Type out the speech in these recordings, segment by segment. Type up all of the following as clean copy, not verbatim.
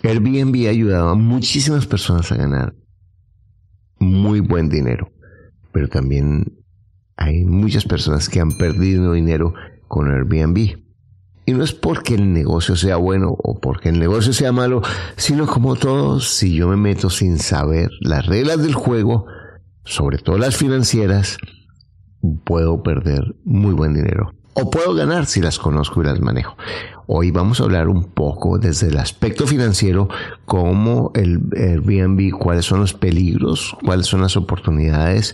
Airbnb ha ayudado a muchísimas personas a ganar muy buen dinero, pero también hay muchas personas que han perdido dinero con Airbnb. Y no es porque el negocio sea bueno o porque el negocio sea malo, sino como todo, si yo me meto sin saber las reglas del juego, sobre todo las financieras, puedo perder muy buen dinero. O puedo ganar si las conozco y las manejo. Hoy vamos a hablar un poco desde el aspecto financiero, cómo el Airbnb, cuáles son los peligros, cuáles son las oportunidades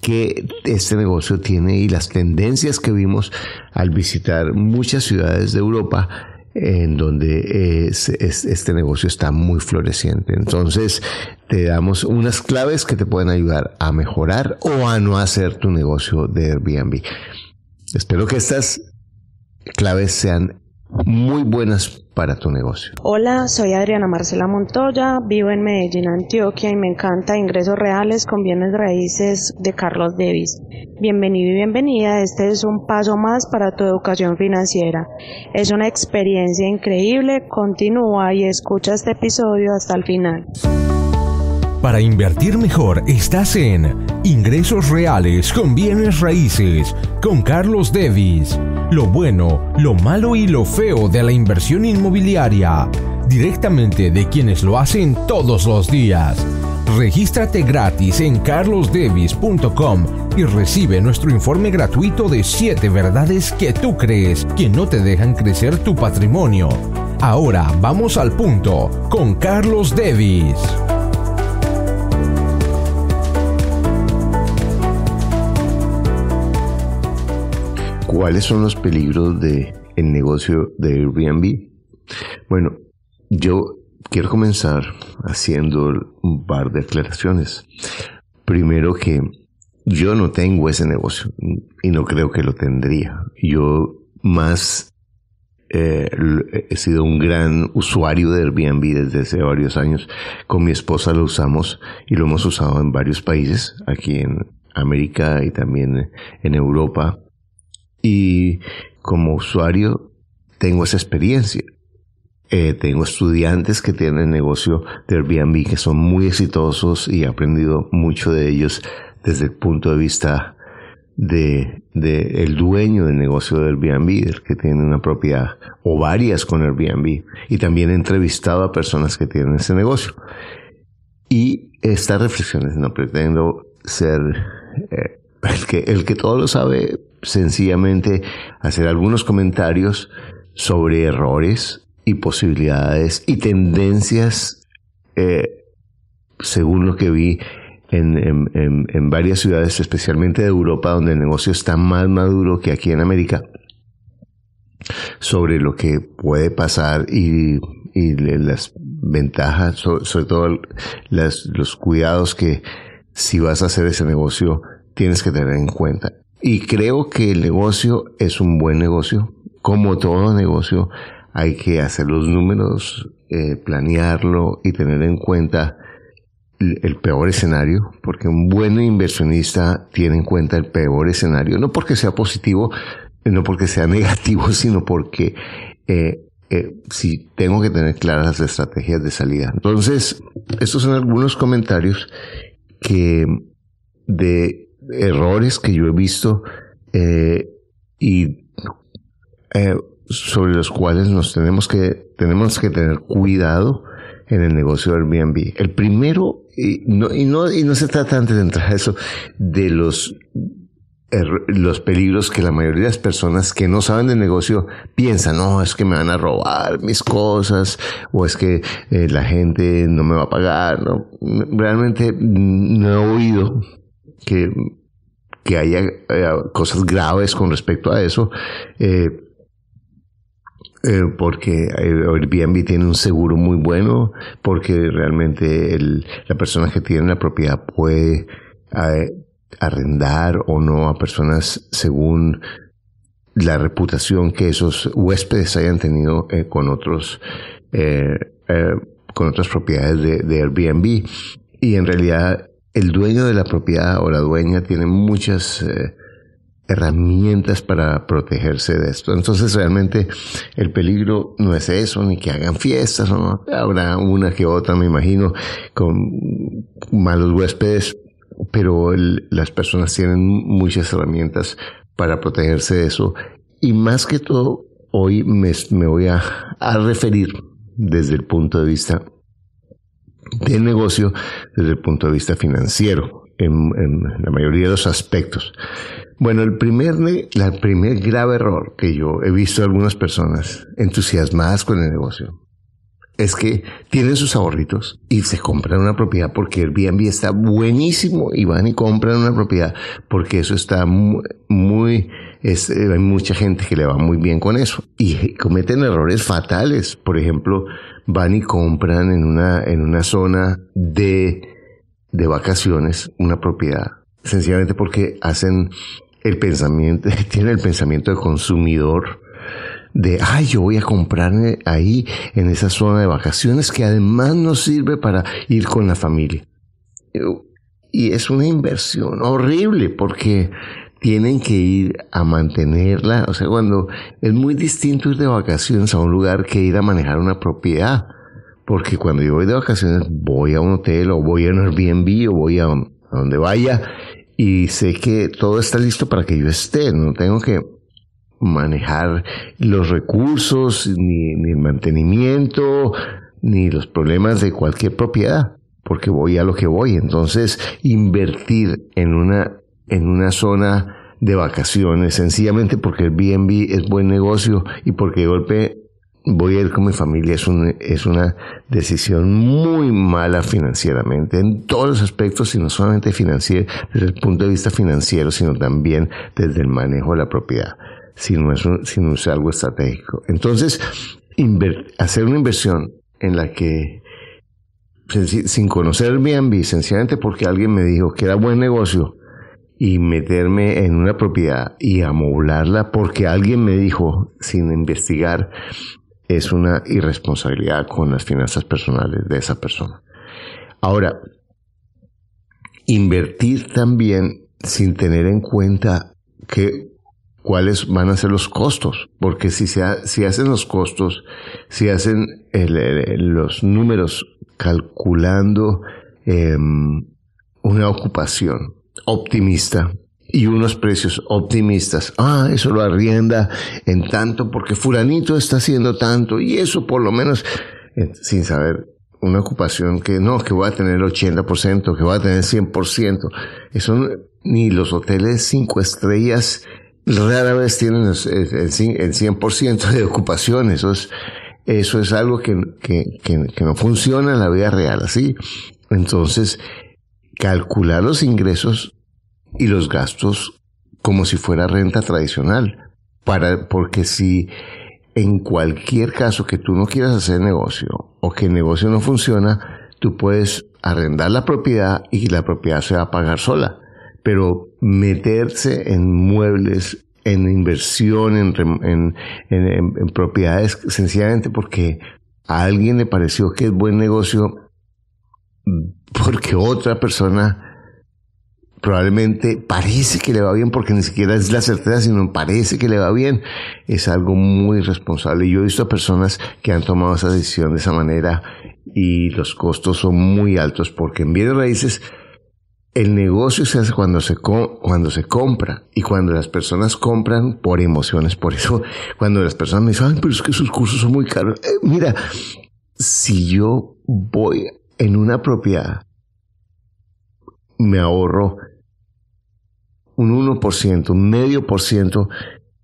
que este negocio tiene y las tendencias que vimos al visitar muchas ciudades de Europa en donde este negocio está muy floreciente. Entonces te damos unas claves que te pueden ayudar a mejorar o a no hacer tu negocio de Airbnb. Espero que estas claves sean muy buenas para tu negocio. Hola, soy Adriana Marcela Montoya, vivo en Medellín, Antioquia y me encanta Ingresos Reales con Bienes Raíces de Carlos Devis. Bienvenido y bienvenida, este es un paso más para tu educación financiera. Es una experiencia increíble, continúa y escucha este episodio hasta el final. Para invertir mejor estás en Ingresos Reales con Bienes Raíces con Carlos Devis. Lo bueno, lo malo y lo feo de la inversión inmobiliaria, directamente de quienes lo hacen todos los días. Regístrate gratis en carlosdevis.com y recibe nuestro informe gratuito de 7 verdades que tú crees que no te dejan crecer tu patrimonio. Ahora vamos al punto con Carlos Devis. ¿Cuáles son los peligros del negocio de Airbnb? Bueno, yo quiero comenzar haciendo un par de aclaraciones. Primero, que yo no tengo ese negocio y no creo que lo tendría. Yo más he sido un gran usuario de Airbnb desde hace varios años. Con mi esposa lo usamos y lo hemos usado en varios países, aquí en América y también en Europa. Y como usuario tengo esa experiencia. Tengo estudiantes que tienen negocio de Airbnb que son muy exitosos y he aprendido mucho de ellos desde el punto de vista de el dueño del negocio de Airbnb, el que tiene una propiedad o varias con Airbnb. Y también he entrevistado a personas que tienen ese negocio. Y estas reflexiones, no pretendo ser el que todo lo sabe, sencillamente hacer algunos comentarios sobre errores y posibilidades y tendencias según lo que vi en varias ciudades, especialmente de Europa, donde el negocio está más maduro que aquí en América, sobre lo que puede pasar y las ventajas, sobre todo los cuidados que si vas a hacer ese negocio tienes que tener en cuenta. Y creo que el negocio es un buen negocio. Como todo negocio, hay que hacer los números, planearlo y tener en cuenta el peor escenario, porque un buen inversionista tiene en cuenta el peor escenario, no porque sea positivo, no porque sea negativo, sino porque si tengo que tener claras las estrategias de salida. Entonces, estos son algunos comentarios de errores que yo he visto y sobre los cuales tenemos que tener cuidado en el negocio de Airbnb. El primero, y no se trata, antes de entrar a eso, de los peligros que la mayoría de las personas que no saben del negocio piensan: no, es que me van a robar mis cosas, o es que la gente no me va a pagar. No, realmente no he oído que haya cosas graves con respecto a eso, porque Airbnb tiene un seguro muy bueno, porque realmente la persona que tiene la propiedad puede arrendar o no a personas según la reputación que esos huéspedes hayan tenido con otras propiedades de Airbnb. Y en realidad el dueño de la propiedad o la dueña tiene muchas herramientas para protegerse de esto. Entonces realmente el peligro no es eso, ni que hagan fiestas, ¿no? Habrá una que otra, me imagino, con malos huéspedes, pero las personas tienen muchas herramientas para protegerse de eso. Y más que todo, hoy me voy a referir desde el punto de vista del negocio, desde el punto de vista financiero, en la mayoría de los aspectos. Bueno, el primer grave error que yo he visto de algunas personas entusiasmadas con el negocio es que tienen sus ahorritos y se compran una propiedad porque Airbnb está buenísimo y van y compran una propiedad porque eso está hay mucha gente que le va muy bien con eso y cometen errores fatales. Por ejemplo, van y compran en una zona de vacaciones una propiedad sencillamente porque tienen el pensamiento de consumidor de, yo voy a comprarme ahí en esa zona de vacaciones que además nos sirve para ir con la familia. Y es una inversión horrible porque tienen que ir a mantenerla. O sea, cuando es muy distinto ir de vacaciones a un lugar que ir a manejar una propiedad. Porque cuando yo voy de vacaciones voy a un hotel o voy a un Airbnb o voy a donde vaya y sé que todo está listo para que yo esté. No tengo que manejar los recursos, ni el mantenimiento, ni los problemas de cualquier propiedad, porque voy a lo que voy. Entonces, invertir en una zona de vacaciones, sencillamente porque el Airbnb es buen negocio y porque de golpe voy a ir con mi familia, es una decisión muy mala financieramente, en todos los aspectos, y no solamente financiero, desde el punto de vista financiero, sino también desde el manejo de la propiedad. Si no es algo estratégico. Entonces, hacer una inversión en la que, sin conocer Airbnb, sencillamente porque alguien me dijo que era buen negocio, y meterme en una propiedad y amoblarla porque alguien me dijo sin investigar, es una irresponsabilidad con las finanzas personales de esa persona. Ahora, invertir también sin tener en cuenta cuáles van a ser los costos, porque si hacen los costos, si hacen los números calculando una ocupación optimista y unos precios optimistas, eso lo arrienda en tanto porque fulanito está haciendo tanto y eso por lo menos, sin saber una ocupación que voy a tener el 80%, que voy a tener el 100%, eso ni los hoteles 5 estrellas rara vez tienen el 100% de ocupación. Eso es algo que no funciona en la vida real así. Entonces, calcular los ingresos y los gastos como si fuera renta tradicional, porque si en cualquier caso que tú no quieras hacer negocio o que el negocio no funciona, tú puedes arrendar la propiedad y la propiedad se va a pagar sola. Pero meterse en muebles, en inversión, en propiedades, sencillamente porque a alguien le pareció que es buen negocio, porque otra persona probablemente parece que le va bien, porque ni siquiera es la certeza, sino parece que le va bien, es algo muy irresponsable. Yo he visto a personas que han tomado esa decisión de esa manera y los costos son muy altos, porque en bienes raíces el negocio se hace cuando se compra y cuando las personas compran por emociones. Por eso cuando las personas me dicen, pero es que sus cursos son muy caros. Mira, si yo voy en una propiedad, me ahorro un 1%, un 0.5%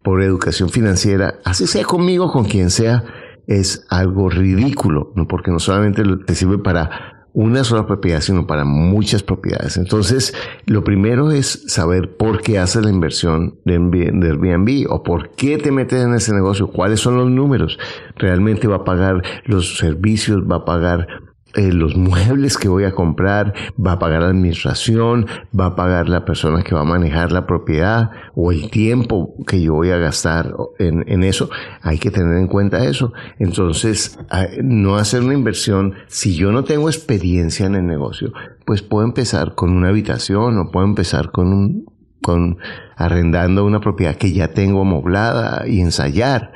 por educación financiera, así sea conmigo, con quien sea, es algo ridículo, ¿no? Porque no solamente te sirve para una sola propiedad, sino para muchas propiedades. Entonces, lo primero es saber por qué haces la inversión de Airbnb o por qué te metes en ese negocio, cuáles son los números. ¿Realmente va a pagar los servicios, va a pagar los muebles que voy a comprar, va a pagar la administración, va a pagar la persona que va a manejar la propiedad o el tiempo que yo voy a gastar en eso? Hay que tener en cuenta eso. Entonces, no hacer una inversión, si yo no tengo experiencia en el negocio, pues puedo empezar con una habitación o puedo empezar con arrendando una propiedad que ya tengo amoblada y ensayar,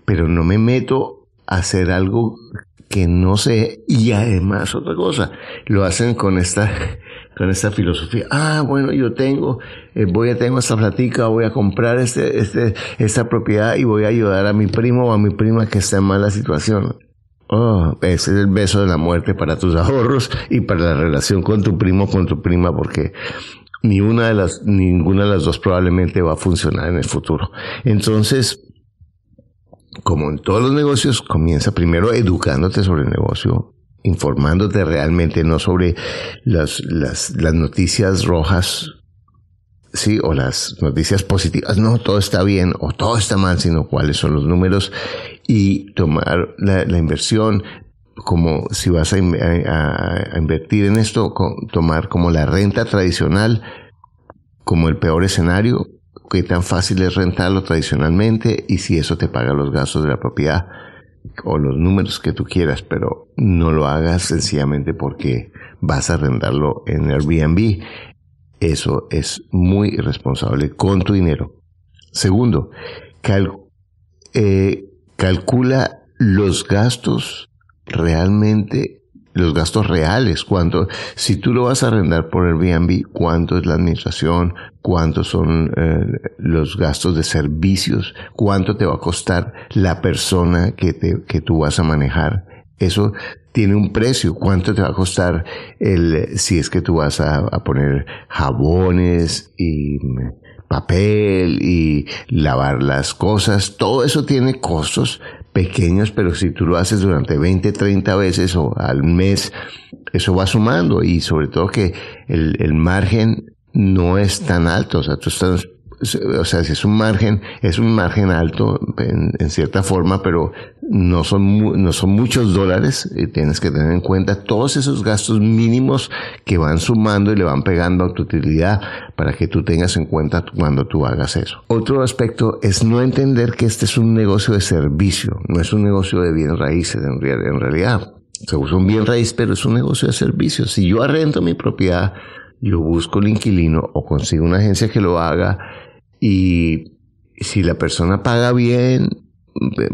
pero no me meto a hacer algo que no sé. Y además otra cosa, lo hacen con esta filosofía. Bueno, yo tengo esta platica, voy a comprar esta propiedad y voy a ayudar a mi primo o a mi prima que está en mala situación. Ese es el beso de la muerte para tus ahorros y para la relación con tu primo o con tu prima, porque ninguna de las dos probablemente va a funcionar en el futuro. Entonces, como en todos los negocios, comienza primero educándote sobre el negocio, informándote realmente, no sobre las noticias rojas, sí, o las noticias positivas, no, todo está bien o todo está mal, sino cuáles son los números, y tomar la inversión como si vas a invertir en esto, tomar como la renta tradicional como el peor escenario, qué tan fácil es rentarlo tradicionalmente y si eso te paga los gastos de la propiedad o los números que tú quieras, pero no lo hagas sencillamente porque vas a arrendarlo en Airbnb. Eso es muy irresponsable con tu dinero. Segundo, calcula los gastos reales. Si tú lo vas a arrendar por Airbnb, cuánto es la administración, cuántos son los gastos de servicios, cuánto te va a costar la persona que tú vas a manejar. Eso tiene un precio. ¿Cuánto te va a costar si es que tú vas a poner jabones y papel y lavar las cosas? Todo eso tiene costos pequeños, pero si tú lo haces durante 20, 30 veces o al mes, eso va sumando, y sobre todo que el margen no es tan alto. Si es un margen alto en cierta forma, pero no son muchos dólares. Tienes que tener en cuenta todos esos gastos mínimos que van sumando y le van pegando a tu utilidad para que tú tengas en cuenta cuando tú hagas eso. Otro aspecto es no entender que este es un negocio de servicio, no es un negocio de bienes raíces en realidad. Se usa un bien raíz, pero es un negocio de servicios. Si yo arrendo mi propiedad, yo busco el inquilino o consigo una agencia que lo haga, y si la persona paga bien,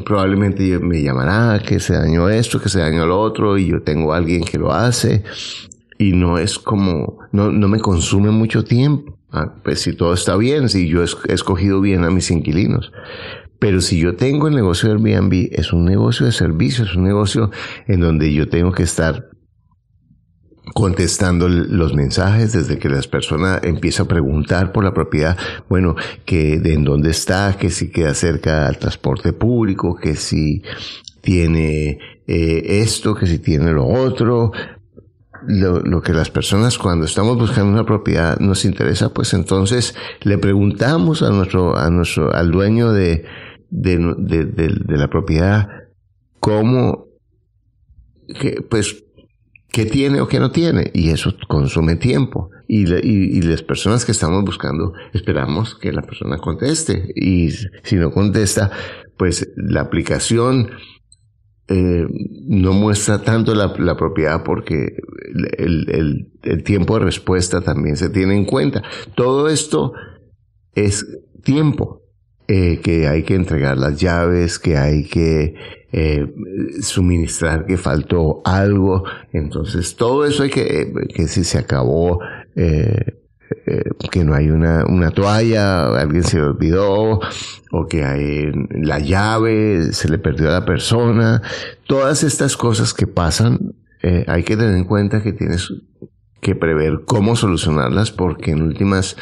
probablemente me llamará que se dañó esto, que se dañó lo otro, y yo tengo a alguien que lo hace, y no es como, no me consume mucho tiempo. Pues si todo está bien, si yo he escogido bien a mis inquilinos. Pero si yo tengo el negocio de Airbnb, es un negocio de servicios, es un negocio en donde yo tengo que estar contestando los mensajes desde que las personas empiezan a preguntar por la propiedad, bueno, que de en dónde está, que si queda cerca al transporte público, que si tiene esto, que si tiene lo otro. Lo que las personas, cuando estamos buscando una propiedad, nos interesa, pues entonces le preguntamos al dueño de la propiedad qué tiene o qué no tiene, y eso consume tiempo, y las personas que estamos buscando esperamos que la persona conteste, y si no contesta, pues la aplicación no muestra tanto la propiedad, porque el tiempo de respuesta también se tiene en cuenta. Todo esto es tiempo, que hay que entregar las llaves, que hay que suministrar que faltó algo. Entonces todo eso hay que si se acabó, que no hay una toalla, alguien se le olvidó, o que hay la llave, se le perdió a la persona. Todas estas cosas que pasan, hay que tener en cuenta que tienes que prever cómo solucionarlas, porque en últimas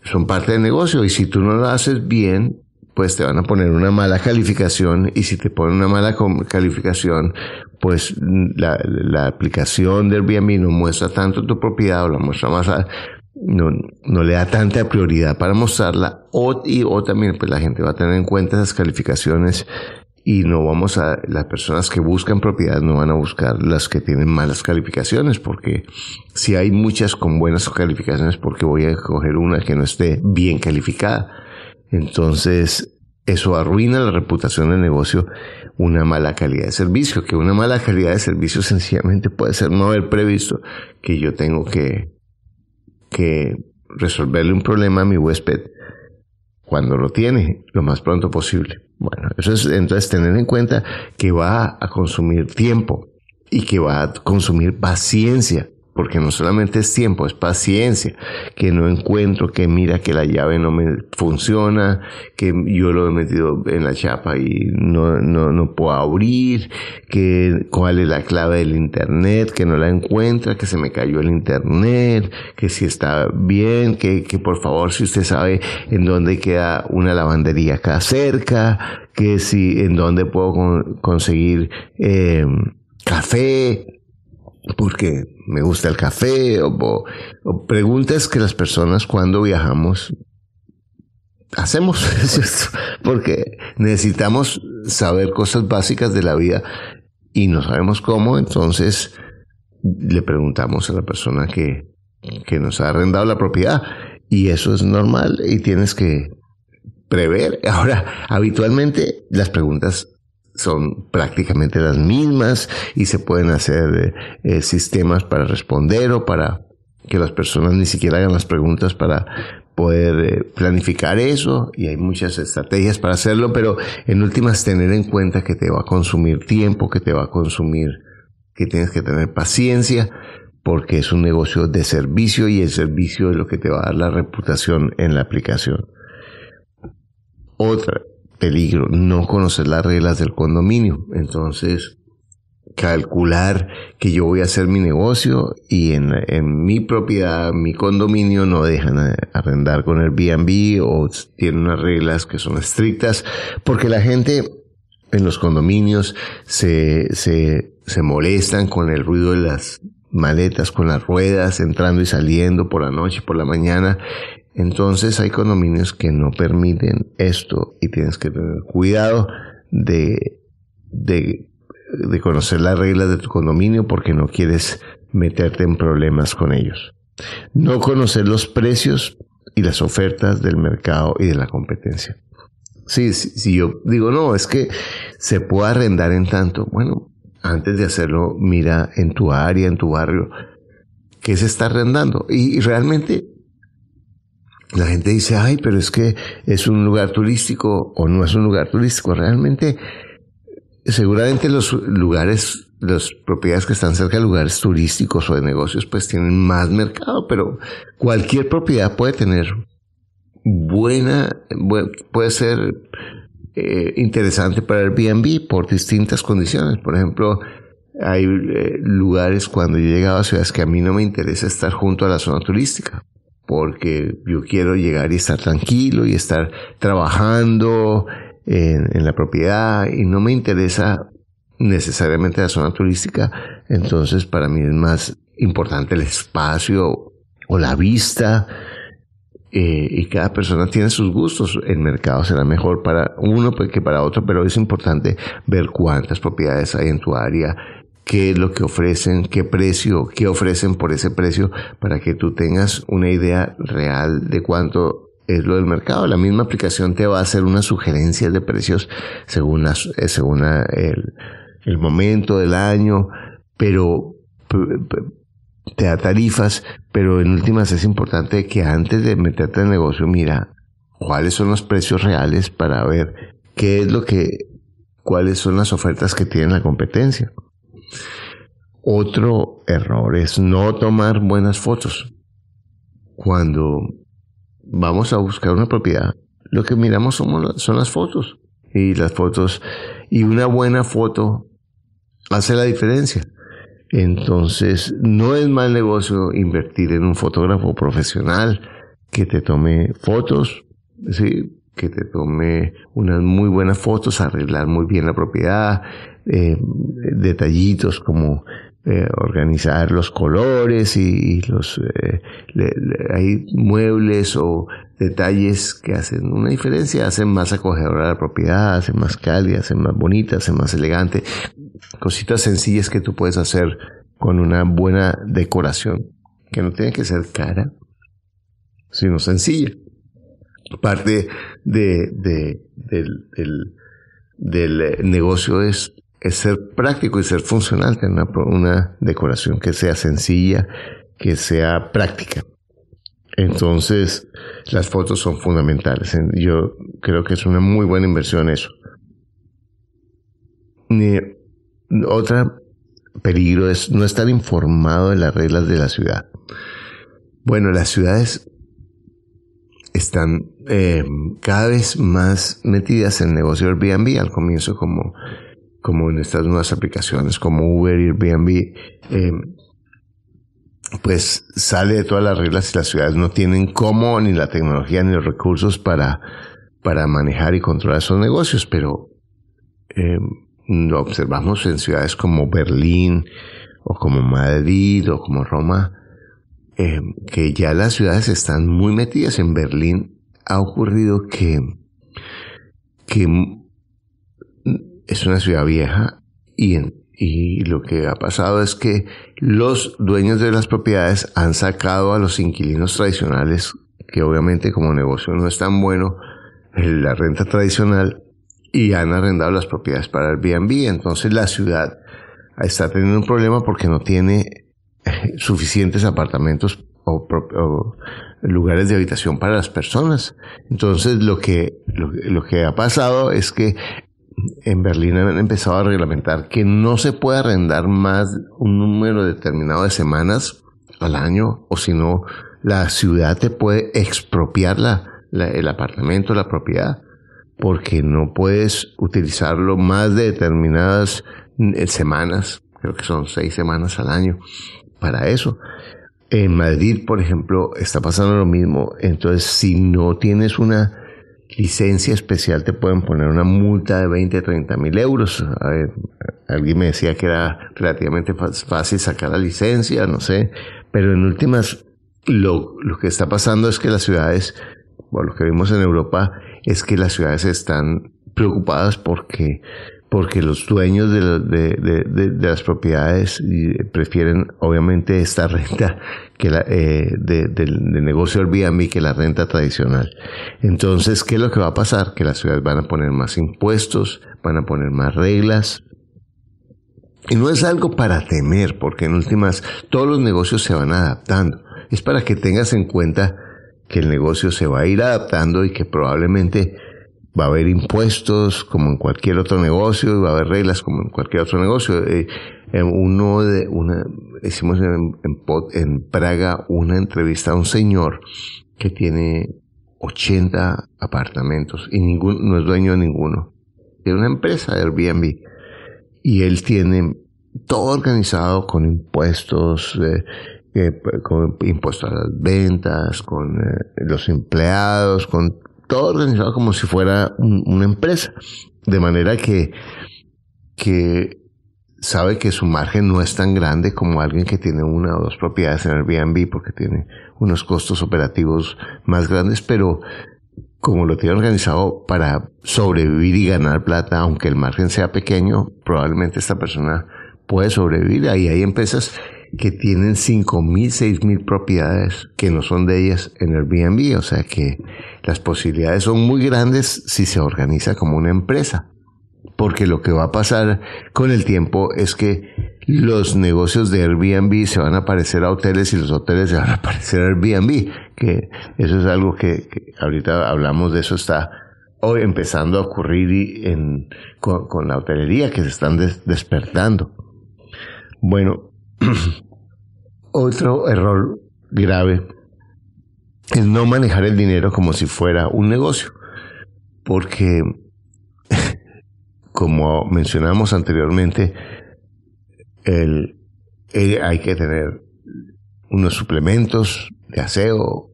son parte del negocio, y si tú no lo haces bien, pues te van a poner una mala calificación, y si te ponen una mala calificación, pues la aplicación del Airbnb no muestra tanto tu propiedad, o la muestra más, no le da tanta prioridad para mostrarla, o también pues la gente va a tener en cuenta esas calificaciones, y las personas que buscan propiedad no van a buscar las que tienen malas calificaciones, porque si hay muchas con buenas calificaciones, porque voy a escoger una que no esté bien calificada. Entonces eso arruina la reputación del negocio, una mala calidad de servicio, que una mala calidad de servicio sencillamente puede ser no haber previsto que yo tengo que resolverle un problema a mi huésped cuando lo tiene, lo más pronto posible. Bueno, eso es entonces tener en cuenta que va a consumir tiempo y que va a consumir paciencia, porque no solamente es tiempo, es paciencia, que no encuentro, que mira que la llave no me funciona, que yo lo he metido en la chapa y no puedo abrir, que cuál es la clave del internet, que no la encuentra, que se me cayó el internet, que si está bien, que por favor si usted sabe en dónde queda una lavandería acá cerca, que si en dónde puedo conseguir café, porque me gusta el café, o preguntas que las personas cuando viajamos hacemos, porque necesitamos saber cosas básicas de la vida y no sabemos cómo, entonces le preguntamos a la persona que nos ha arrendado la propiedad, y eso es normal y tienes que prever. Ahora, habitualmente las preguntas son prácticamente las mismas y se pueden hacer sistemas para responder o para que las personas ni siquiera hagan las preguntas para poder planificar eso, y hay muchas estrategias para hacerlo, pero en últimas tener en cuenta que te va a consumir tiempo, que tienes que tener paciencia, porque es un negocio de servicio y el servicio es lo que te va a dar la reputación en la aplicación. Otra peligro, no conocer las reglas del condominio. Entonces, calcular que yo voy a hacer mi negocio y en mi propiedad, mi condominio, no dejan arrendar con Airbnb o tienen unas reglas que son estrictas, porque la gente en los condominios se molestan con el ruido de las maletas, con las ruedas entrando y saliendo por la noche, por la mañana. Entonces hay condominios que no permiten esto y tienes que tener cuidado de conocer las reglas de tu condominio, porque no quieres meterte en problemas con ellos. No conocer los precios y las ofertas del mercado y de la competencia. Sí, si yo digo, no, es que se puede arrendar en tanto. Bueno, antes de hacerlo, mira en tu área, en tu barrio, qué se está arrendando. Y realmente la gente dice, ay, pero es que es un lugar turístico o no es un lugar turístico. Realmente, seguramente las propiedades que están cerca de lugares turísticos o de negocios, pues tienen más mercado, pero cualquier propiedad puede tener puede ser interesante para Airbnb por distintas condiciones. Por ejemplo, hay lugares cuando yo he llegado a ciudades que a mí no me interesa estar junto a la zona turística, porque yo quiero llegar y estar tranquilo y estar trabajando en la propiedad y no me interesa necesariamente la zona turística. Entonces para mí es más importante el espacio o la vista, y cada persona tiene sus gustos. El mercado será mejor para uno que para otro, pero es importante ver cuántas propiedades hay en tu área, qué es lo que ofrecen, qué precio, qué ofrecen por ese precio, para que tú tengas una idea real de cuánto es lo del mercado. La misma aplicación te va a hacer unas sugerencias de precios según el momento del año, pero te da tarifas, pero en últimas es importante que antes de meterte en el negocio, mira cuáles son los precios reales para ver cuáles son las ofertas que tiene la competencia. Otro error es no tomar buenas fotos. Cuando vamos a buscar una propiedad, lo que miramos son las fotos. Y una buena foto hace la diferencia. Entonces, no es mal negocio invertir en un fotógrafo profesional que te tome fotos, ¿sí? Que te tome unas muy buenas fotos, arreglar muy bien la propiedad, detallitos como organizar los colores y hay muebles o detalles que hacen una diferencia, hacen más acogedora la propiedad, hacen más cálida, hacen más bonita, hacen más elegante. Cositas sencillas que tú puedes hacer con una buena decoración, que no tiene que ser cara, sino sencilla. Parte del negocio es ser práctico y ser funcional, tener una decoración que sea sencilla, que sea práctica. Entonces, las fotos son fundamentales. Yo creo que es una muy buena inversión eso. Otra peligro es no estar informado de las reglas de la ciudad. Bueno, las ciudades están cada vez más metidas en el negocio de Airbnb. Al comienzo como en estas nuevas aplicaciones como Uber y Airbnb, pues sale de todas las reglas y las ciudades no tienen cómo, ni la tecnología, ni los recursos para manejar y controlar esos negocios, pero lo observamos en ciudades como Berlín, o como Madrid, o como Roma, que ya las ciudades están muy metidas. En Berlín ha ocurrido que es una ciudad vieja y lo que ha pasado es que los dueños de las propiedades han sacado a los inquilinos tradicionales, que obviamente como negocio no es tan bueno, la renta tradicional, y han arrendado las propiedades para Airbnb. Entonces la ciudad está teniendo un problema porque no tiene suficientes apartamentos o lugares de habitación para las personas. Entonces lo que ha pasado es que en Berlín han empezado a reglamentar que no se puede arrendar más un número determinado de semanas al año, o si no, la ciudad te puede expropiar el apartamento, la propiedad, porque no puedes utilizarlo más de determinadas semanas. Creo que son 6 semanas al año para eso. En Madrid, por ejemplo, está pasando lo mismo. Entonces, si no tienes una licencia especial, te pueden poner una multa de 20-30 mil euros. A ver, alguien me decía que era relativamente fácil sacar la licencia, no sé. Pero en últimas, lo que está pasando es que las ciudades, bueno, lo que vimos en Europa, es que las ciudades están preocupadas porque los dueños de las propiedades prefieren obviamente esta renta que del negocio Airbnb que la renta tradicional. Entonces, ¿qué es lo que va a pasar? Que las ciudades van a poner más impuestos, van a poner más reglas. Y no es algo para temer, porque en últimas todos los negocios se van adaptando. Es para que tengas en cuenta que el negocio se va a ir adaptando y que probablemente va a haber impuestos como en cualquier otro negocio, y va a haber reglas como en cualquier otro negocio. Hicimos en Praga una entrevista a un señor que tiene 80 apartamentos y no es dueño de ninguno. Tiene una empresa de Airbnb y él tiene todo organizado con impuestos, con impuestos a las ventas, con los empleados, con todo organizado como si fuera una empresa, de manera que sabe que su margen no es tan grande como alguien que tiene 1 o 2 propiedades en Airbnb, porque tiene unos costos operativos más grandes, pero como lo tiene organizado para sobrevivir y ganar plata, aunque el margen sea pequeño, probablemente esta persona puede sobrevivir. Ahí hay empresas que tienen 5,000, 6,000 propiedades que no son de ellas en Airbnb, o sea que las posibilidades son muy grandes si se organiza como una empresa, porque lo que va a pasar con el tiempo es que los negocios de Airbnb se van a parecer a hoteles y los hoteles se van a parecer a Airbnb, que eso es algo que ahorita hablamos de eso, está hoy empezando a ocurrir con la hotelería, que se están despertando. Bueno, otro error grave es no manejar el dinero como si fuera un negocio, porque como mencionamos anteriormente, hay que tener unos suplementos de aseo,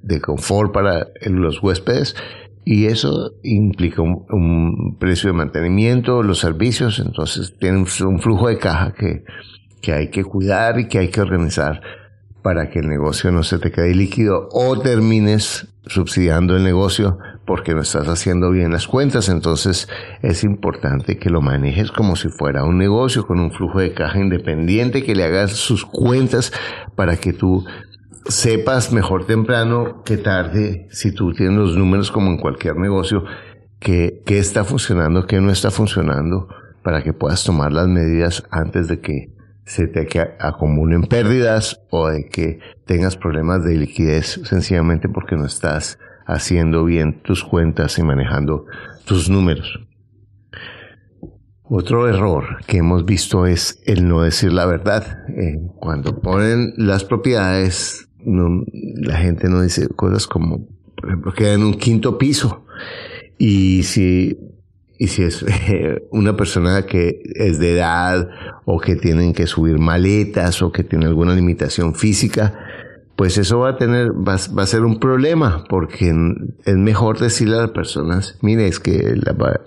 de confort para los huéspedes, y eso implica un precio de mantenimiento, los servicios. Entonces tienen un flujo de caja que hay que cuidar y que hay que organizar para que el negocio no se te quede líquido o termines subsidiando el negocio porque no estás haciendo bien las cuentas. Entonces es importante que lo manejes como si fuera un negocio, con un flujo de caja independiente, que le hagas sus cuentas para que tú sepas mejor temprano que tarde, si tú tienes los números como en cualquier negocio, qué está funcionando, qué no está funcionando, para que puedas tomar las medidas antes de que se te acumulen pérdidas o de que tengas problemas de liquidez sencillamente porque no estás haciendo bien tus cuentas y manejando tus números. Otro error que hemos visto es el no decir la verdad. Cuando ponen las propiedades, la gente no dice cosas como, por ejemplo, queda en un quinto piso. Y si es una persona que es de edad o que tienen que subir maletas o que tiene alguna limitación física, pues eso va a ser un problema, porque es mejor decirle a las personas, mire, es que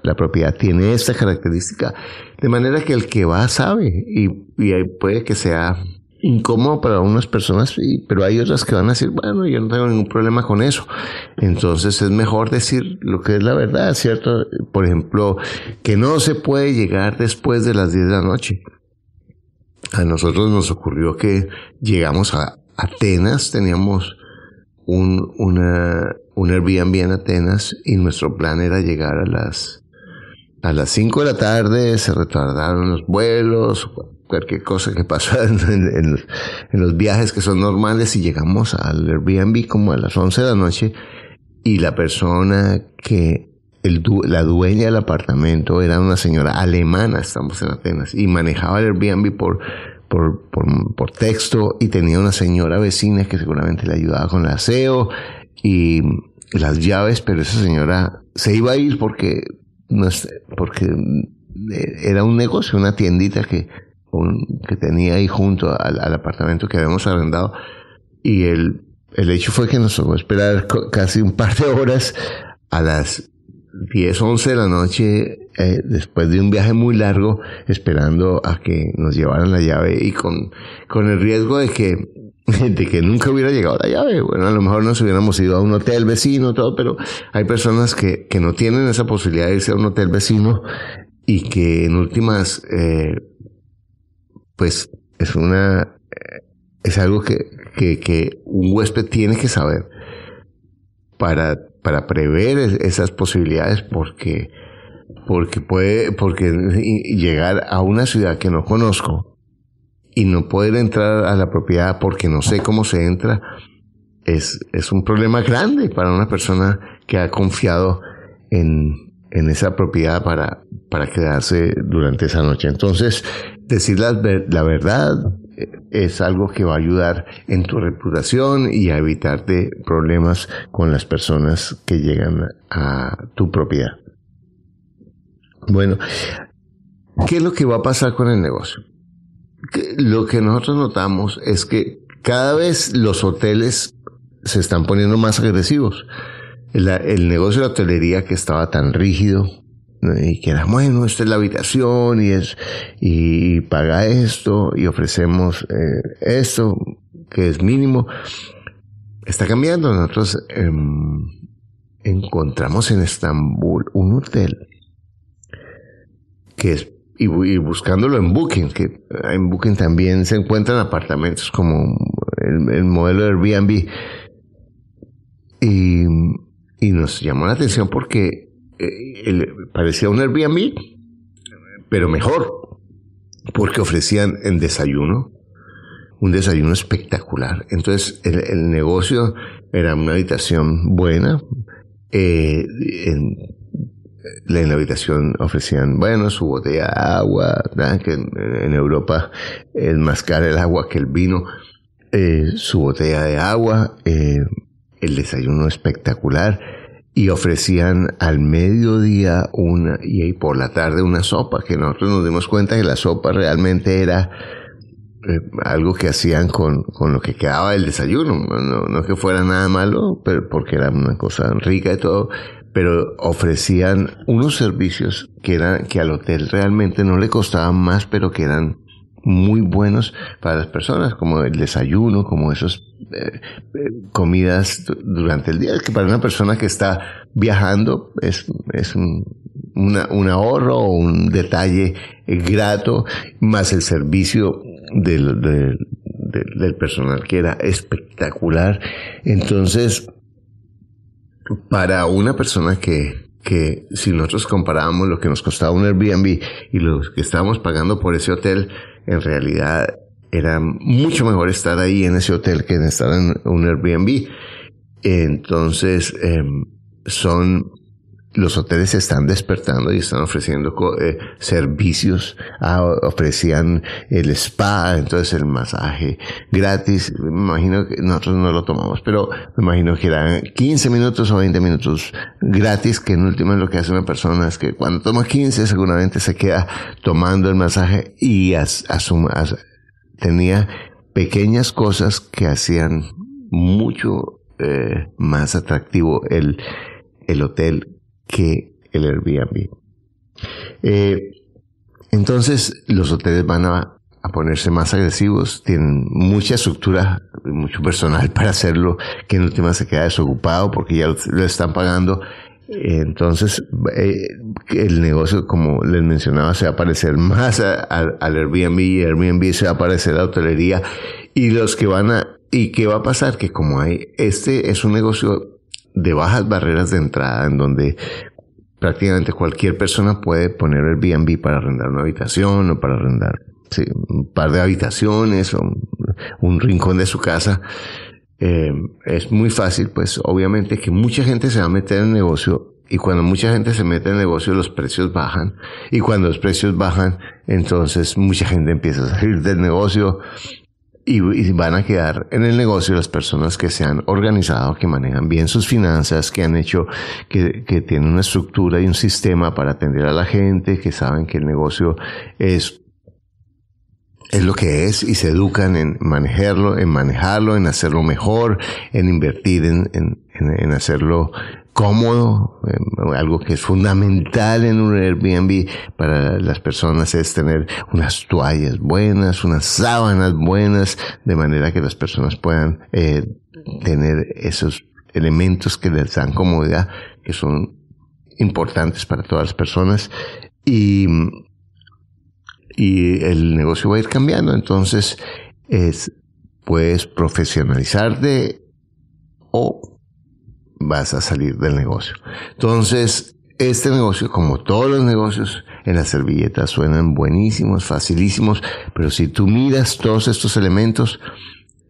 la propiedad tiene esta característica, de manera que el que va sabe, y puede que sea incómodo para unas personas, pero hay otras que van a decir, bueno, yo no tengo ningún problema con eso. Entonces es mejor decir lo que es la verdad, ¿cierto? Por ejemplo, que no se puede llegar después de las 10 de la noche. A nosotros nos ocurrió que llegamos a Atenas, teníamos un Airbnb en Atenas y nuestro plan era llegar a las 5 de la tarde, se retardaron los vuelos, cualquier cosa que pasó en los viajes que son normales, y llegamos al Airbnb como a las 11 de la noche y la persona la dueña del apartamento era una señora alemana, estamos en Atenas, y manejaba el Airbnb por texto, y tenía una señora vecina que seguramente le ayudaba con el aseo y las llaves, pero esa señora se iba a ir porque era un negocio, una tiendita que tenía ahí junto al apartamento que habíamos arrendado, y el hecho fue que nos tocó esperar casi un par de horas a las 10, 11 de la noche, después de un viaje muy largo, esperando a que nos llevaran la llave, y con el riesgo de que nunca hubiera llegado la llave. Bueno, a lo mejor nos hubiéramos ido a un hotel vecino, todo, pero hay personas que no tienen esa posibilidad de irse a un hotel vecino, y que en últimas, pues es algo que un huésped tiene que saber para prever esas posibilidades, porque llegar a una ciudad que no conozco y no poder entrar a la propiedad porque no sé cómo se entra es un problema grande para una persona que ha confiado en esa propiedad para quedarse durante esa noche. Entonces, decir la verdad es algo que va a ayudar en tu reputación y a evitarte problemas con las personas que llegan a tu propiedad. Bueno, ¿qué es lo que va a pasar con el negocio? Lo que nosotros notamos es que cada vez los hoteles se están poniendo más agresivos. El negocio de la hotelería, que estaba tan rígido, y que era, bueno, esta es la habitación y paga esto y ofrecemos esto que es mínimo, está cambiando. Nosotros encontramos en Estambul un hotel que es, y buscándolo en Booking, que en Booking también se encuentran apartamentos como el modelo de Airbnb, y nos llamó la atención porque parecía un Airbnb, pero mejor, porque ofrecían un desayuno espectacular. Entonces el negocio era una habitación buena, en la habitación ofrecían, bueno, su botella de agua, ¿verdad? Que en Europa es más cara el agua que el vino, su botella de agua, el desayuno espectacular. Y ofrecían al mediodía y por la tarde una sopa, que nosotros nos dimos cuenta que la sopa realmente era algo que hacían con lo que quedaba del desayuno. No que fuera nada malo, pero porque era una cosa rica y todo, pero ofrecían unos servicios que al hotel realmente no le costaban más, pero que eran muy buenos para las personas, como el desayuno, como esos comidas durante el día, que para una persona que está viajando es un ahorro o un detalle grato, más el servicio del personal, que era espectacular. Entonces, para una persona que si nosotros comparábamos lo que nos costaba un Airbnb y lo que estábamos pagando por ese hotel, en realidad era mucho mejor estar ahí en ese hotel que en estar en un Airbnb. Entonces, los hoteles se están despertando y están ofreciendo servicios. Ofrecían el spa, entonces el masaje gratis. Me imagino que nosotros no lo tomamos, pero me imagino que eran 15 minutos o 20 minutos gratis, que en último lo que hace una persona es que cuando toma 15 seguramente se queda tomando el masaje y tenía pequeñas cosas que hacían mucho más atractivo el hotel que el Airbnb. Entonces los hoteles van a ponerse más agresivos, tienen mucha estructura, mucho personal para hacerlo, que en última se queda desocupado porque ya lo están pagando. Entonces el negocio, como les mencionaba, se va a parecer más al Airbnb, y Airbnb se va a parecer a la hotelería, y ¿y qué va a pasar? Que como este es un negocio de bajas barreras de entrada, en donde prácticamente cualquier persona puede poner Airbnb para arrendar una habitación o para arrendar un par de habitaciones o un rincón de su casa. Es muy fácil, pues obviamente que mucha gente se va a meter en el negocio, y cuando mucha gente se mete en el negocio los precios bajan, y cuando los precios bajan entonces mucha gente empieza a salir del negocio. Y van a quedar en el negocio las personas que se han organizado, que manejan bien sus finanzas, que han hecho, que tienen una estructura y un sistema para atender a la gente, que saben que el negocio es lo que es, y se educan en manejarlo, en hacerlo mejor, en invertir en hacerlo cómodo. Algo que es fundamental en un Airbnb para las personas es tener unas toallas buenas, unas sábanas buenas, de manera que las personas puedan tener esos elementos que les dan comodidad, que son importantes para todas las personas, y el negocio va a ir cambiando. Entonces puedes profesionalizarte o vas a salir del negocio. Entonces, este negocio, como todos los negocios, en las servilletas suenan buenísimos, facilísimos, pero si tú miras todos estos elementos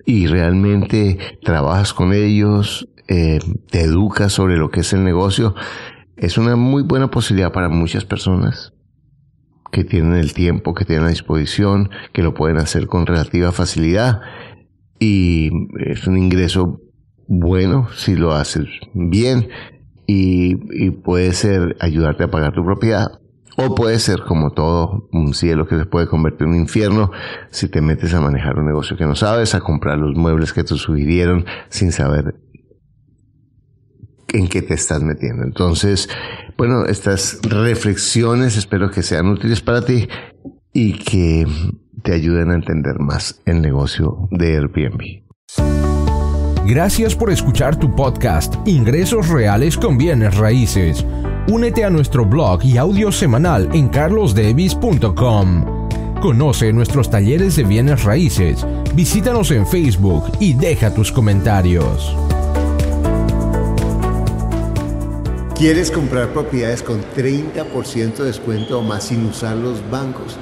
y realmente trabajas con ellos, te educas sobre lo que es el negocio, es una muy buena posibilidad para muchas personas que tienen el tiempo, que tienen la disposición, que lo pueden hacer con relativa facilidad, y es un ingreso bueno si lo haces bien, y puede ser ayudarte a pagar tu propiedad, o puede ser, como todo, un cielo que se puede convertir en un infierno si te metes a manejar un negocio que no sabes, a comprar los muebles que te sugirieron sin saber en qué te estás metiendo. Entonces, bueno, estas reflexiones espero que sean útiles para ti y que te ayuden a entender más el negocio de Airbnb. Gracias por escuchar tu podcast Ingresos Reales con Bienes Raíces. Únete a nuestro blog y audio semanal en carlosdevis.com. Conoce nuestros talleres de bienes raíces, visítanos en Facebook y deja tus comentarios. ¿Quieres comprar propiedades con 30% de descuento o más sin usar los bancos?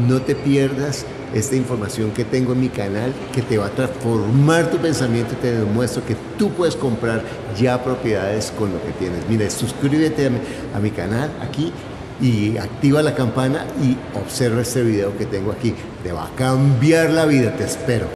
No te pierdas esta información que tengo en mi canal, que te va a transformar tu pensamiento y te demuestro que tú puedes comprar ya propiedades con lo que tienes. Mira, suscríbete a mi canal aquí y activa la campana y observa este video que tengo aquí. Te va a cambiar la vida, te espero.